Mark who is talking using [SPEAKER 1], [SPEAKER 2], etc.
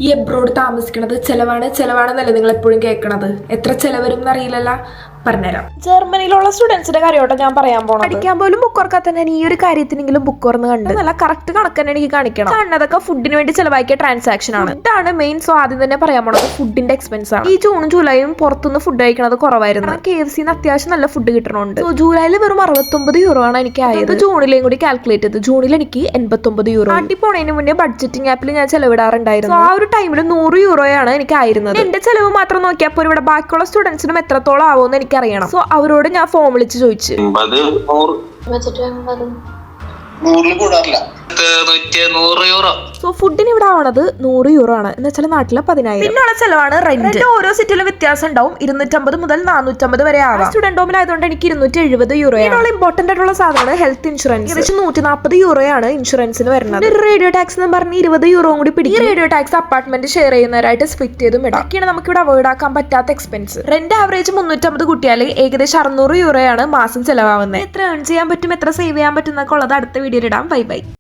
[SPEAKER 1] ഈ എബ്രോഡ് താമസിക്കണത് ചെലവാണെന്നല്ലേ നിങ്ങൾ എപ്പോഴും കേൾക്കണത്. എത്ര ചെലവരും എന്നറിയില്ലല്ലോ. പറഞ്ഞുതരാം. ജർമ്മനിയിലുള്ള സ്റ്റുഡൻസിന്റെ കാര്യമായിട്ട് ഞാൻ പറയാൻ പോകണം. പഠിക്കാൻ പോലും ബുക്ക് ഓർക്കാൻ തന്നെ ഈ ഒരു കാര്യത്തിനെങ്കിലും ബുക്ക് ഓർന്ന് കണ്ട് നല്ല കറക്റ്റ് കണക്ക് തന്നെ എനിക്ക് കാണിക്കണം. കണ്ടതൊക്കെ ഫുഡിന് വേണ്ടി ചെലവാക്കിയ ട്രാൻസാക്ഷൻ ആണ്. ഇതാണ് മെയിൻ. സോ ആദ്യം തന്നെ പറയാൻ പോണത് ഫുഡിന്റെ എക്സ്പെൻസ് ആണ്. ഈ ജൂണും ജൂലൈയും പുറത്തുനിന്ന് ഫുഡ് കഴിക്കണത് കുറവായിരുന്നു. KFC അത്യാവശ്യം നല്ല ഫുഡ് കിട്ടണുണ്ട്. സോ ജൂലൈയിൽ വെറും 69 യൂറോ ആണ് എനിക്ക് ആയത്. ജൂണിലേയും കൂടി കാൽക്കുലേറ്റ് ചെയ്ത് ജൂണിൽ എനിക്ക് 89 യൂറോ. നാട്ടിൽ പോണതിന് മുന്നേ ബഡ്ജറ്റിംഗ് ആപ്പിൽ ഞാൻ ചെലവിടാറുണ്ടായിരുന്നു. ആ ഒരു ടൈമിൽ 100 യൂറോയാണ് എനിക്ക് ആയിരുന്നത്. എന്റെ ചെലവ് മാത്രം നോക്കിയപ്പോൾ ഇവിടെ ബാക്കിയുള്ള സ്റ്റുഡൻസിനും എത്രത്തോളം ആവുമെന്ന് എനിക്ക് അറിയണം. സോ അവരോട് ഞാൻ ഫോൺ വിളിച്ച് ചോദിച്ചു. സോ ഫുഡിന് ഇവിടെ ആവണത് 100 യൂറോ ആണ്. എന്ന് വെച്ചാൽ നാട്ടിലെ 10,000. പിന്നുള്ള ചെലവാണ് റെന്റ്. ഓരോ സിറ്റിയിലും വ്യത്യാസം ഉണ്ടാവും. 250 മുതൽ 450 വരെ ആവാം. സ്റ്റുഡന്റ് ഹോമിലായതുകൊണ്ട് എനിക്ക് 270 യൂറോ. ഇമ്പോർട്ടന്റ് ആയിട്ടുള്ള സാധനമാണ് ഹെൽത്ത് ഇൻഷുറൻസ്. ഏകദേശം 140 യൂറോയാണ് ഇൻഷുറൻസിന് വരുന്നത്. റേഡിയോ ടാക്സ് എന്ന് പറഞ്ഞ് 20 യൂറോ കൂടി പിടിക്കും. റേഡിയോ ടാക്സ് അപ്പാർട്ട്മെന്റ് ഷെയർ ചെയ്യുന്നവരായിട്ട് സ്പ്ലിറ്റ് ചെയ്തും ഇടാം. ഒക്കെയാണ് നമുക്ക് ഇവിടെ അവോയ്ഡ് ആക്കാൻ പറ്റാത്ത എക്സ്പെൻസ്. റെന്റ് ആവറേജ് 350 കൂട്ടിയാൽ ഏകദേശം 600 യൂറോയാണ് മാസം ചെലവാകുന്നത്. എത്ര ഏൺ ചെയ്യാൻ പറ്റും, എത്ര സേവ് ചെയ്യാൻ പറ്റും എന്നൊക്കെ ഉള്ളത് അടുത്ത വീഡിയോയിൽ ഇടാം. Bye bye.